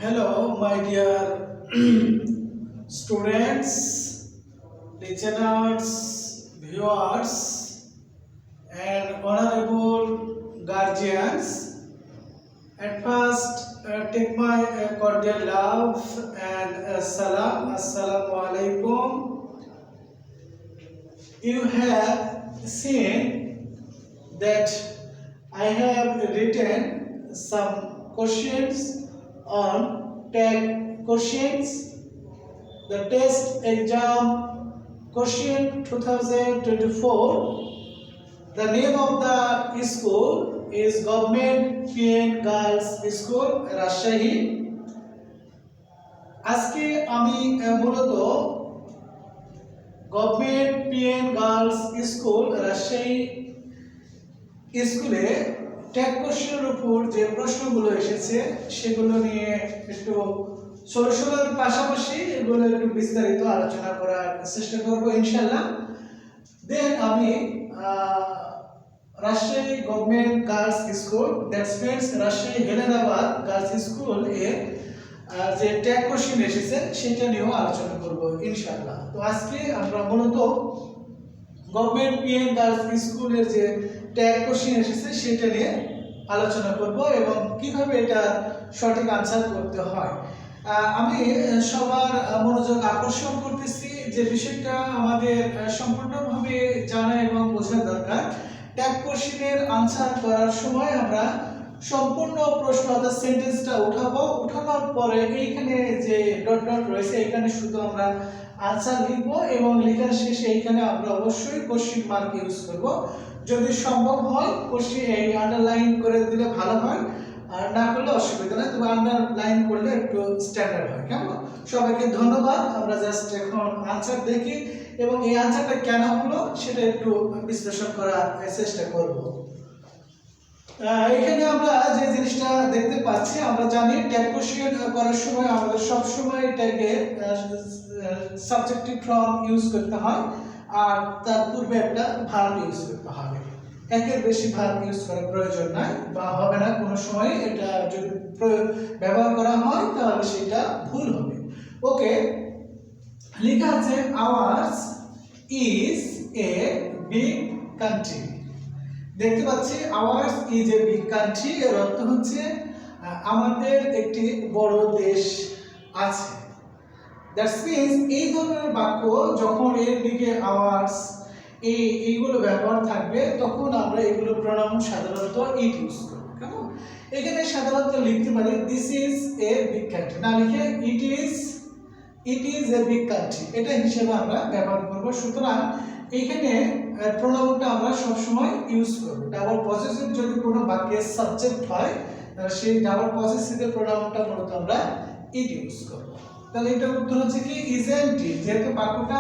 Hello, my dear students, listeners, viewers, and honorable guardians. At first, take my cordial love and salam. Assalamu alaikum. You have seen that I have written some questions on tag questions, the test exam question 2024. The name of the school is Government PN Girls School, Rajshahi. আজকে আমি মূলত government PN girls school Rajshahi স্কুলে tag কোশ্চেনের উপর যে প্রশ্নগুলো এসেছে সেগুলো নিয়ে একটু সলিউশনের পাশাপাশি এগুলো একটু বিস্তারিত আলোচনা করার চেষ্টা করব ইনশাআল্লাহ। দেন আমি Rajshahi government girls school, that's means Rajshahi Helenabad girls school এর যে ট্যাগ কোশ্চেন এসেছে সেটা নিয়েও আলোচনা করব ইনশাআল্লাহ। তো আজকে আমরা মূলত গভর্নমেন্ট পিএন গার্লস স্কুলের যে ট্যাগ কোশ্চেন এসেছে সেটা নিয়ে আলোচনা করব এবং কিভাবে এটা সঠিক আনসার করতে হয়। আমি সবার মনোযোগ আকর্ষণ করতেছি যে বিষয়টা আমাদের সম্পূর্ণভাবে জানা এবং বোঝা দরকার। ট্যাগ কোশ্চেনের আনসার করার সময় আমরা সম্পূর্ণ প্রশ্ন অর্থাৎ সেন্টেন্সটা উঠানোর পরে এইখানে যে ডট ডট রয়েছে এখানে শুধু আমরা আনসার লিখবো এবং লেখার শেষে এইখানে আমরা অবশ্যই কোশ্চেন মার্ক ইউজ করব। যদি সম্ভব হয় কোশ্চেন এই আন্ডারলাইন করে দিলে ভালো হয়, আর না করলে অসুবিধা নেই, তবে আন্ডারলাইন করলে একটু স্ট্যান্ডার্ড হয়। কেমন? সবাইকে ধন্যবাদ। আমরা জাস্ট এখন আনসার দেখি এবং এই আনসারটা কেন হলো সেটা একটু বিশ্লেষণ করার চেষ্টা করব। এখানে আমরা যে জিনিসটা দেখতে পাচ্ছি, আমরা জানি ট্যাগ কোশ্চেন করার সময় আমাদের সব সময় ট্যাগে সাবজেক্টিভ ফর্ম ইউজ করতে হয় আর তার পূর্বে একটা ভার্ব ইউজ করতে হবে। একের বেশি ভার্ব ইউজ করার প্রয়োজন নাই বা হবে না, কোনো সময় এটা যদি ব্যবহার করা হয় তাহলে সেটা ভুল হবে। ওকে, লেখা আছে hours is a big country. দেখতে পাচ্ছি hours is a big country, এর অর্থ হচ্ছে আমাদের একটি বড় দেশ আছে। দ্যাটস মিন্স এই ধরনের বাক্য যখন এর দিকে আওয়ার্স এইগুলো ব্যবহার থাকবে তখন আমরা এগুলো প্রোনাউন সাধারণত ইট ইউজ করব। কেমন? এখানে সাধারণত লিখতে পারি this is a big country, না লিখে it is a big country এটা হিসেবে আমরা ব্যবহার করব। সুতরাং এখানে প্রোনাউনটা আমরা সব সময় ইউজ করব। ডাবল পজেসিভ যদি কোনো বাক্যের সাবজেক্ট হয় তাহলে সেই ডাবল পজেসিভের প্রোনাউনটা মূলত আমরা ইট ইউজ করব। তাহলে এটা উত্তর হচ্ছে কি ইজেন্ট ইট। যেহেতু বাক্যটা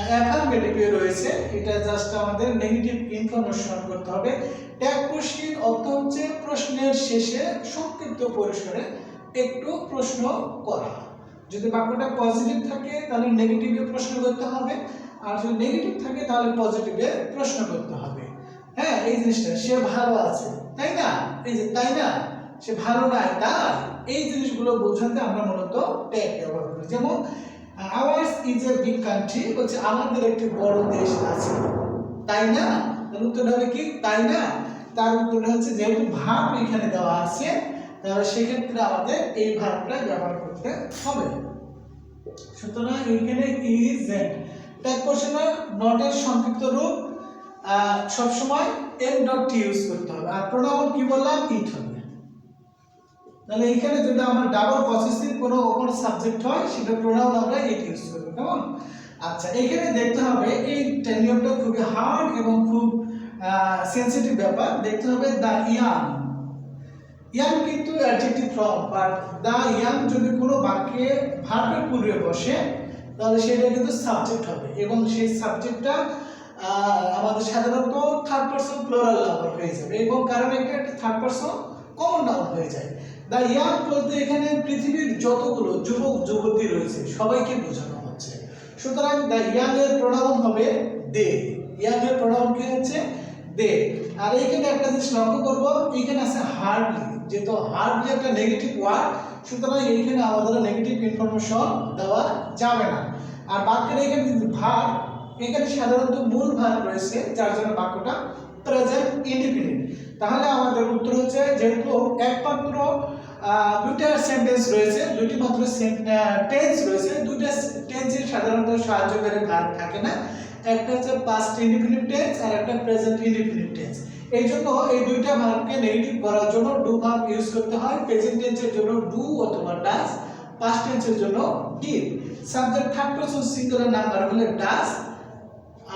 অ্যাফার্মেটিভে রয়েছে এটা জাস্ট আমাদের নেগেটিভ ইনফরমেশন করতে হবে। ট্যাগ কোশ্চেন অর্থ হচ্ছে প্রশ্নের শেষে সংক্ষিপ্ত পরিসরে একটু প্রশ্ন করা। যদি বাক্যটা পজিটিভ থাকে তাহলে নেগেটিভে প্রশ্ন করতে হবে, আর যদি নেগেটিভ থাকে তাহলে পজিটিভে প্রশ্ন করতে হবে। হ্যাঁ, এই জিনিসটা সে ভালো আছে তাই না, এই যে তাই না, সে ভালো নাই তাই, এই জিনিসগুলো বোঝাতে আমরা মূলত ট্যাগ ব্যবহার করি। যেমন hours is a big country বলছে আমাদের একটি বড় দেশ আছে তাই না, তার উত্তর হবে কি তাই না। তার উত্তর হচ্ছে যেহেতু ভার্ব এখানে দেওয়া আছে তাহলে সেক্ষেত্রে আমাদের এই ভার্বটা ব্যবহার করতে হবে। সুতরাং এখানে ইজেন্ট ট্যাগ কোশ্চেনের নটের সংক্ষিপ্ত রূপ সবসময় এন ডট টি ইউজ করতে হবে, আর প্রোনাউন কি বললাম ইট হবে। তাহলে এখানে যদি আমরা ডাবল পজেসিভ কোনো সাবজেক্ট হয় সেটা প্রোনাউন আমরা ইট ইউজ করব। কেমন? আচ্ছা, এখানে দেখতে হবে এই নিয়মটা খুবই হার্ড এবং খুব সেনসিটিভ ব্যাপার। দেখতে হবে দা ইয়াং, ইয়াং কিন্তু adjective form, but the young যদি কোনো বাক্যে ভার্বের পূর্বে বসে তাহলে সেটা কিন্তু সাবজেক্ট হবে এবং সেই সাবজেক্টটা আমাদের সাধারণত থার্ড পারসন প্লুরাল নাম্বার হয়ে যাবে এবং কারণ একটা থার্ড পারসন কমন নাউন হয়ে যায়। দা ইয়াং বলতে এখানে পৃথিবীর যতগুলো যুবক যুবতী রয়েছে সবাইকে বোঝানো হচ্ছে। সুতরাং দা ইয়াং এর প্রোনাউন হবে দে, ইয়াং এর প্রোনাউন কি হচ্ছে দে। আর এখানে একটা জিনিস লক্ষ্য করব, এখানে আছে হার্ডলি, যেহেতু হার্ডলি একটা নেগেটিভ ওয়ার্ড, সুতরাং এইখানে আমাদের নেগেটিভ ইনফরমেশন দেওয়া যাবে না। আর বাক্যের এখানে কিন্তু ভার্ব, এখানে সাধারণত মূল ভার্ব রয়েছে, যার জন্য বাক্যটা প্রেজেন্ট ইনডিফিনিট। তাহলে আমাদের উত্তর হচ্ছে, যেহেতু একমাত্র দুইটা সেন্টেন্স রয়েছে, দুইটি মাত্র টেন্স রয়েছে, দুইটা টেন্সের সাধারণত সাহায্যকারী ভার্ব থাকে না, একটা হচ্ছে পাস্ট ইনডিফিনিট টেন্স আর একটা প্রেজেন্ট ইনডিফিনিট টেন্স। এই জন্য এই দুইটা ভার্বকে নেগেটিভ করার জন্য ডু ভার্ব ইউজ করতে হয়। প্রেজেন্ট টেন্সের জন্য ডু অথবা ডাজ, পাস্ট টেন্সের জন্য did. Subject third person singular number হলে ডাজ,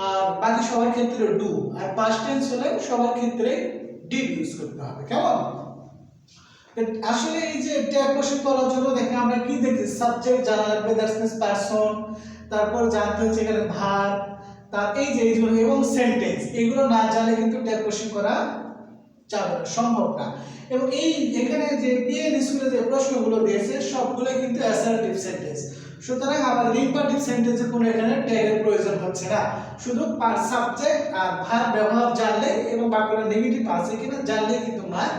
আর বাকি সবার ক্ষেত্রে ডু, আর পাস্ট টেন্স হলে সবার ক্ষেত্রে ডিড ইউজ করতে হবে। কেমন? আসলে এই যে ট্যাগ কোশ্চেন করার জন্য দেখেন আমরা কি দেখি, সাবজেক্ট জানা লাগবে, দ্যাটস মিন্স পারসন, তারপর জানতে হচ্ছে এখানে ভার্ব, তার এই যে এইগুলো এবং সেন্টেন্স, এগুলো না জানলে কিন্তু ট্যাগ কোশ্চেন করা যাবে না, সম্ভব না। এবং এই এখানে যে পিএন স্কুলে যে প্রশ্নগুলো দিয়েছে সবগুলো কিন্তু অ্যাসার্টিভ সেন্টেন্স, সুতরাং আমাদের ইম্পারেটিভ সেন্টেন্সে কোনো এখানে ট্যাগের প্রয়োজন হচ্ছে না। শুধু সাবজেক্ট আর ভার্ব ব্যবহার জানলে এবং বাক্যটা নেগেটিভ আছে কিনা জানলে কিন্তু মান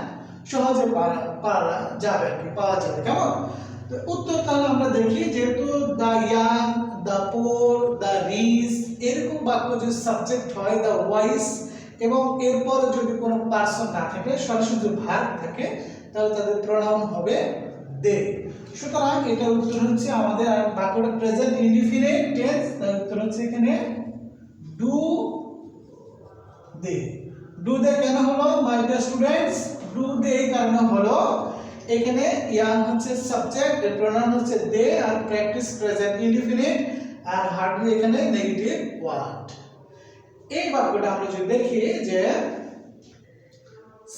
সহজে পারা যাবে, পাওয়া যাবে। কেমন? তো উত্তর তাহলে আমরা দেখি, যেহেতু the young, the poor, the rich এরকম বাক্য যদি সাবজেক্ট হয় দ্য ওয়াইস এবং এরপর যদি কোনো পারসন না থাকে, সরাসরি যদি ভার্ব থাকে, তাহলে তাদের প্রোনাউন হবে দে। সুতরাং এটার উত্তর হচ্ছে আমাদের বাক্যটা প্রেজেন্ট ইনডিফিনিট টেন্স, তার উত্তর হচ্ছে এখানে ডু দে। ডু দে কেন হলো my dear students? Do they এই কারণে হলো এখানে ইয়াং হচ্ছে সাবজেক্ট, এর প্রোনাউন হচ্ছে দে, আর প্র্যাকটিস প্রেজেন্ট ইনডিফিনিট, আর হার্ডলি এখানে নেগেটিভ ওয়ার্ড। এই বাক্যটা আমরা যদি দেখি যে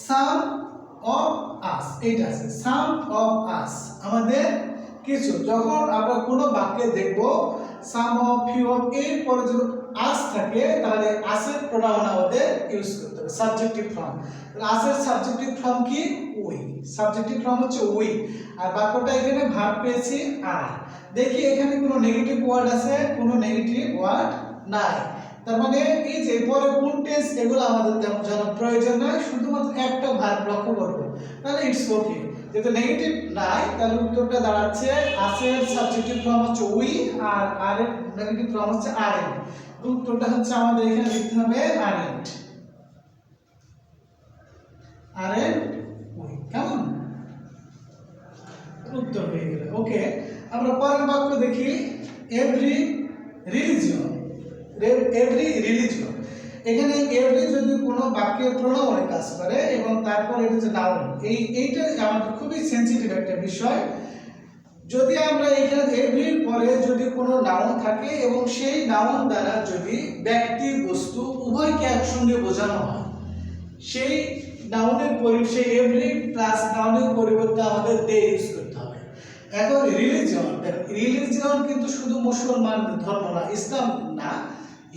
সাম অফ আস, এইটা আছে সাম অফ আস, আমাদের কিছু, যখন আমরা কোনো বাক্যে দেখব সাম অফ, ফিউ অফ এর পরে যদি আস থাকে, তাহলে আসের প্রোনাউন আমাদের ইউজ করতে হবে, সাবজেক্টিভ ফর্ম। আসের সাবজেক্টিভ ফর্ম কি? উই। সাবজেক্টিভ ফর্ম হচ্ছে উই, আর বাক্যটা এখানে ভার্ব পেয়েছি আর। দেখি এখানে কোনো নেগেটিভ ওয়ার্ড আছে? কোনো নেগেটিভ ওয়ার্ড নাই। তার মানে এই যে পরে কোন টেন্স, এগুলো আমাদের তেমন জানার প্রয়োজন নাই, শুধুমাত্র একটা ভার্ব লক্ষ্য করব, তাহলে ইটস ওকে। যেহেতু নেগেটিভ নাই, তাহলে উত্তরটা দাঁড়াচ্ছে আসের সাবজেক্টিভ ফর্ম হচ্ছে উই, আর আর এর নেগেটিভ ফর্ম হচ্ছে আরএন্ট। উত্তরটা হচ্ছে আমাদের এখানে লিখতে হবে আরএন্ট, আরএন্ট উই। কেমন? উত্তর হয়ে গেল। ওকে, আমরা পরের বাক্য দেখি, এভরি রিলিজিয়ন। এভরি রিলিজিয়ন, এখানে এভরি যদি কোনো বাক্যের প্রোনাউনে কাজ করে এবং তারপর এটা হচ্ছে নাউন, এইটা আমাদের খুবই সেনসিটিভ একটা বিষয়। যদি আমরা এখানে এভরির পরে যদি কোনো নাউন থাকে এবং সেই নাউন দ্বারা যদি ব্যক্তি বস্তু উভয়কে একসঙ্গে বোঝানো হয়, সেই নাউনের সেই এভরি প্লাস নাউনের পরিবর্তে আমাদের দে ইউজ করতে হবে। এখন রিলিজিয়ন, রিলিজিয়ন কিন্তু শুধু মুসলমান ধর্ম না, ইসলাম না,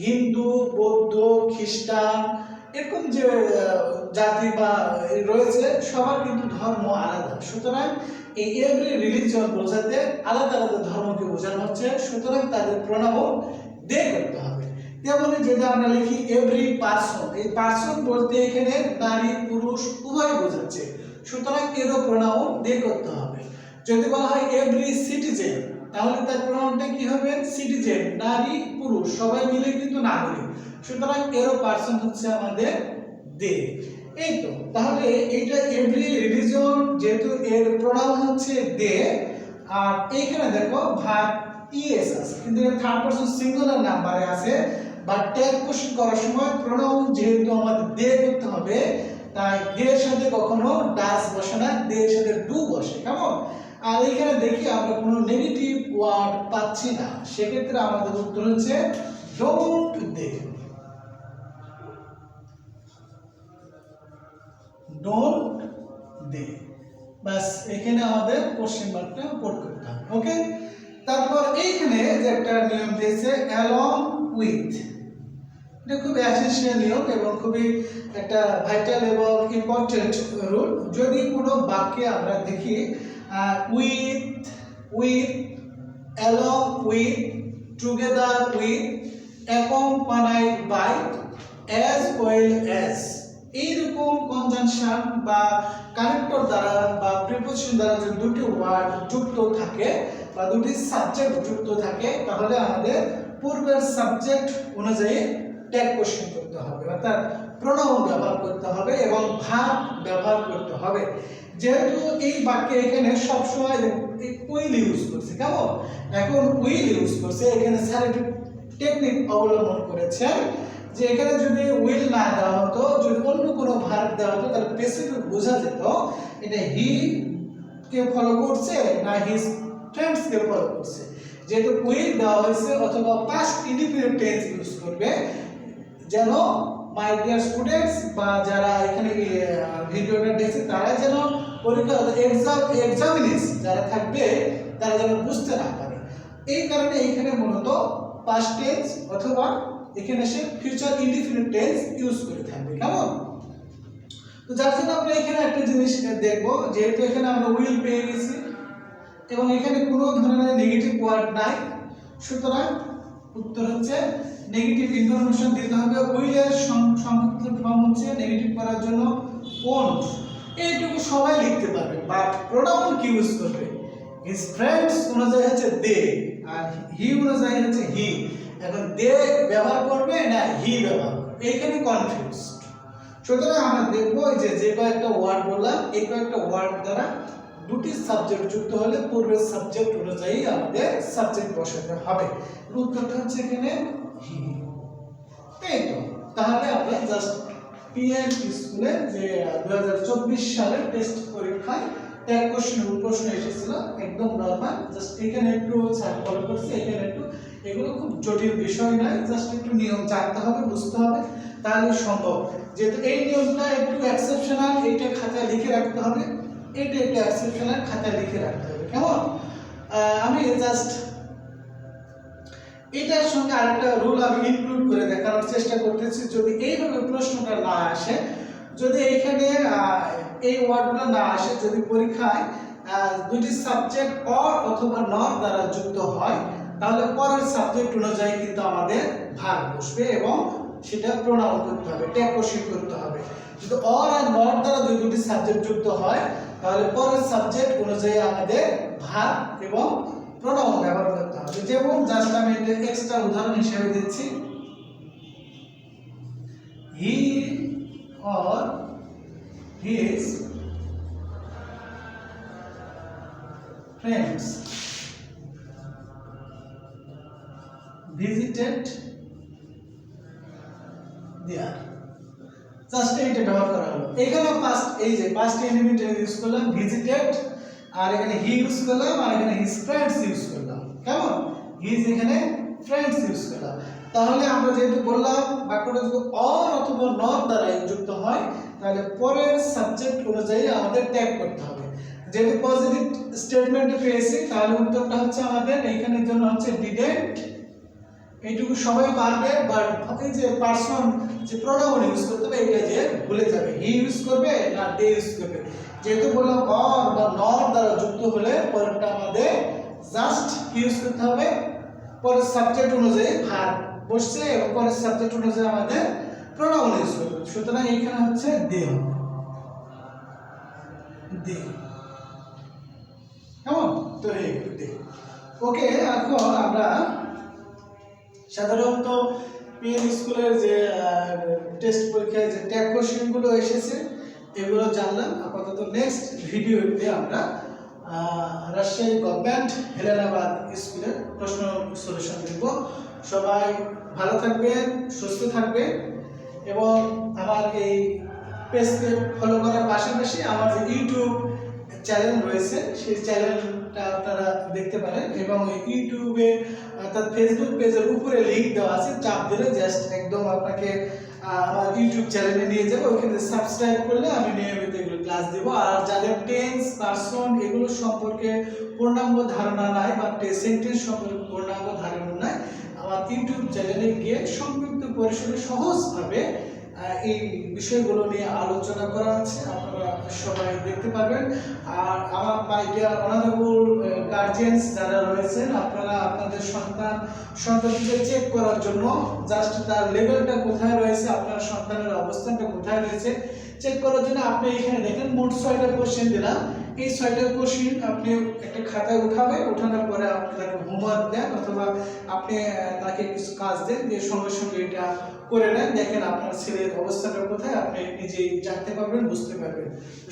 হিন্দু, বৌদ্ধ, খ্রিস্টান এরকম যে জাতি বা রয়েছে সবার কিন্তু ধর্ম আলাদা। সুতরাং এই এভরি রিলিজিয়ন বোঝাতে আলাদা আলাদা ধর্মকে বোঝানো হচ্ছে, সুতরাং তাদের প্রোনাউন দে করতে হবে। যেমন যদি আমরা লিখি এভরি পারসন, এই পারসন বলতে এখানে নারী পুরুষ উভয় বোঝাচ্ছে, সুতরাং এরও প্রোনাউন দে করতে হবে। যদি বলা হয় এভরি সিটিজেন, তাহলে তার প্রোনাউনটা কি হবে? সিটিজেন, নারী পুরুষ সবাই মিলে কিন্তু নাগরিক, সুতরাং এরও পারসন হচ্ছে আমাদের দে। এই তো, তাহলে এইটা এভরি রিলিজিয়ন, যেহেতু এর প্রোনাউন হচ্ছে দে, আর এইখানে দেখো ভার্ব ইএস আছে, কিন্তু এর থার্ড পারসন সিঙ্গুলার নাম্বারে আছে, বা ট্যাগ কোশ্চেন করার সময় প্রোনাউন যেহেতু আমাদের দে করতে হবে, তাই দে এর সাথে কখনো ডাজ বসে না, দে এর সাথে ডু বসে। কেমন? আর এখানে দেখি আমরা কোনো নেগেটিভ ওয়ার্ড পাচ্ছি না, সেক্ষেত্রে আমাদের উত্তর হচ্ছে ডোন্ট দে, ডোন্ট দে। বাস এখানে আমাদের কোশ্চেন মার্কটা পুট করতে হবে। ওকে, তারপর এইখানে যে একটা নিয়ম দিয়েছে অ্যালং উইথ, এটা খুব এসেনশিয়াল নিয়ম এবং খুবই একটা ভাইটাল এবং ইম্পর্টেন্ট রুল। যদি কোনো বাক্যে আমরা দেখি with, with, along with, together with, accompanied by, as well as, এইরকম কনজাংশন বা কানেক্টর দ্বারা বা প্রিপোজিশন দ্বারা যদি দুটি ওয়ার্ড যুক্ত থাকে বা দুটি সাবজেক্ট যুক্ত থাকে তাহলে আমাদের পূর্বের সাবজেক্ট অনুযায়ী ট্যাগ কোশ্চেন করতে হবে, অর্থাৎ প্রোনাউন ব্যবহার করতে হবে এবং ভার্ব ব্যবহার করতে হবে। যেহেতু এই বাক্যে এখানে সবসময় উইল ইউজ করছে, কেমন এখন উইল ইউজ করছে, এখানে স্যার একটি টেকনিক অবলম্বন করেছেন যে এখানে যদি উইল না দেওয়া হতো, যদি অন্য কোনো ভার্ব দেওয়া হতো তাহলে স্পেসিফিক বোঝা যেত এটা হি কে ফলো করছে না হিজ ফ্রেন্ডস কে ফলো করছে। যেহেতু উইল দেওয়া হয়েছে অথবা পাস্ট ইনডিফিনিট টেন্স ইউজ করবে, যেন মাই ডিয়ার স্টুডেন্টস বা যারা এখানে ভিডিওটা দেখছে তারা যেন পরীক্ষা এক্সামিনিস যারা থাকবে তারা যেন বুঝতে না পারে। এই কারণে এখানে মূলত পাস্ট টেন্স অথবা এখানে সে ফিউচার ইনডিফিনিট টেন্স ইউজ করে থাকবে, কেমন। তো যার জন্য আমরা এখানে একটা জিনিস দেখব, যেহেতু এখানে আমরা উইল পেয়ে গেছি এবং এখানে কোনো ধরনের নেগেটিভ ওয়ার্ড নাই, সুতরাং উত্তর হচ্ছে নেগেটিভ ইনফরমেশন দিতে হবে। উইলের সংক্ষিপ্ত ফর্ম হচ্ছে নেগেটিভ করার জন্য ওন্ট, এইটুকু সবাই লিখতে পারবে, বাট প্রোনাউন কি ইউজ করবে, হিজ ফ্রেন্ডস অনুযায়ী হচ্ছে দে আর হি অনুযায়ী হচ্ছে হি। এখন দে ব্যবহার করবে না হি ব্যবহার করবে, এইখানে কনফিউজড। সুতরাং আমরা দেখবো যে কয়েকটা ওয়ার্ড বললাম, এই কয়েকটা ওয়ার্ড দ্বারা দুটি সাবজেক্ট যুক্ত হলে পূর্বের সাবজেক্ট অনুযায়ী আমাদের সাবজেক্ট বসাতে হবে। উত্তরটা হচ্ছে এখানে হি। এই তো, তাহলে আমরা জাস্ট পিএম স্কুলে যে 2024 সালের টেস্ট পরীক্ষায় ট্যাগ কোশ্চেন প্রশ্ন এসেছিল, একদম নরমাল, জাস্ট এখানে একটু স্যার ফলো করছে, এখানে একটু, এগুলো খুব জটিল বিষয় নয়, জাস্ট একটু নিয়ম জানতে হবে, বুঝতে হবে, তাহলে সম্ভব। যেহেতু এই নিয়মটা একটু এক্সেপশনাল, এইটা খাতায় লিখে রাখতে হবে, এটা একটু এক্সেপশনাল খাতায় লিখে রাখতে হবে, কেমন। আমি জাস্ট এটার সঙ্গে আরেকটা রুল আমি ইনক্লুড করে দেখানোর চেষ্টা করতেছি। যদি এইভাবে প্রশ্নটা না আসে, যদি এখানে এই ওয়ার্ডগুলো না আসে, যদি পরীক্ষায় দুটি সাবজেক্ট অর অথবা নট দ্বারা যুক্ত হয়, তাহলে পরের সাবজেক্ট অনুযায়ী কিন্তু আমাদের ভার্ব বসবে এবং সেটা প্রোনাউন করতে হবে, ট্যাগ কোশ্চেন করতে হবে। যদি অর আর নট দ্বারা দুটি সাবজেক্ট যুক্ত হয়, তাহলে পরের সাবজেক্ট অনুযায়ী আমাদের ভার্ব এবং প্রোনাউন ব্যবহার করতে হবে। যেমন জাস্ট আমি এটা এক্সট্রা উদাহরণ হিসেবে দিচ্ছি, he or his friends visited there, just এইটা ব্যবহার করা হলো। এখানে পাস্ট, এই যে পাস্ট ইনডিফিনিট ইউজ করলাম ভিজিটেড, আর এখানে হি ইউজ করলাম, আর এখানে হিজ ফ্রেন্ডস ইউজ করলাম, কেমন, হিজ এখানে ফ্রেন্ডস ইউজ করলাম। তাহলে আমরা যেহেতু বললাম বাক্যটা যদি অর অথবা নট দ্বারা যুক্ত হয়, তাহলে পরের সাবজেক্ট অনুযায়ী আমাদের ট্যাগ করতে হবে। যেহেতু পজিটিভ স্টেটমেন্টে পেয়েছি, তাহলে উত্তরটা হচ্ছে আমাদের এইখানের জন্য হচ্ছে ডিডেন্ট। এইটুকু সবাই পারবে, বাট এই যে পারসন যে প্রোনাউন ইউজ করতে হবে এটা যে ভুলে যাবে, হি ইউজ করবে না দে ইউজ করবে। যেহেতু বললাম অর বা নট দ্বারা যুক্ত হলে পরেরটা আমাদের জাস্ট কি ইউজ করতে হবে, পরের সাবজেক্ট অনুযায়ী ভার্ব বসছে এবং পরের সাবজেক্ট অনুযায়ী আমাদের প্রোনাউন ইউজ করবে। সুতরাং এখানে হচ্ছে দে, দে, কেমন, তো এই দে। ওকে, এখন আমরা সাধারণত পিএম স্কুলের যে টেস্ট পরীক্ষায় যে ট্যাগ কোশ্চেনগুলো এসেছে এগুলো জানলাম। আপাতত নেক্সট ভিডিওতে আমরা রাজশাহী গভর্নমেন্ট হেলেনাবাদ স্কুলের প্রশ্ন সলিউশন দেখব। সবাই ভালো থাকবেন, সুস্থ থাকবেন এবং আমার এই পেজকে ফলো করার পাশাপাশি আমার যে ইউটিউব চ্যানেল রয়েছে সেই চ্যানেলটা আপনারা দেখতে পারেন এবং ইউটিউবে অর্থাৎ ফেসবুক পেজের উপরে লিংক দেওয়া আছে, চাপ দিলে জাস্ট একদম আপনাকে আমার ইউটিউব চ্যানেলে নিয়ে যাবে। ওইখানে সাবস্ক্রাইব করলে আমি নিয়মিত এগুলো ক্লাস দেব। আর যাদের টেন্স, পারসন এগুলো সম্পর্কে পূর্ণাঙ্গ ধারণা নাই বা সেন্টেন্স সম্পর্কে পূর্ণাঙ্গ ধারণা নাই, আমার ইউটিউব চ্যানেলে গিয়ে সংক্ষিপ্ত পরিসরে সহজভাবে এই বিষয়গুলো নিয়ে আলোচনা করা আছে, আপনারা সবাই দেখতে পাবেন। আর আমার মাই ডিয়ার অনারেবল গার্জিয়ানস যারা রয়েছেন, আপনারা আপনাদের সন্তানকে চেক করার জন্য জাস্ট তার লেভেলটা কোথায় রয়েছে, আপনার সন্তানের অবস্থানটা কোথায় রয়েছে চেক করার জন্য আপনি এখানে দেখেন মোট 6টা কোশ্চেন দিলাম। এই 6টা কোশ্চেন আপনি একটা খাতায় উঠাবেন, উঠানোর পরে আপনি তাকে হোমওয়ার্ক দেন অথবা আপনি তাকে কিছু কাজ দেন, দিয়ে সঙ্গে সঙ্গে এটা করে নেন। দেখেন আপনার ছেলের অবস্থাটা কোথায় আপনি নিজেই জানতে পারবেন, বুঝতে পারবেন।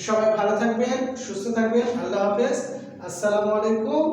সবাই ভালো থাকবেন, সুস্থ থাকবেন। আল্লাহ হাফেজ, আসসালামু আলাইকুম।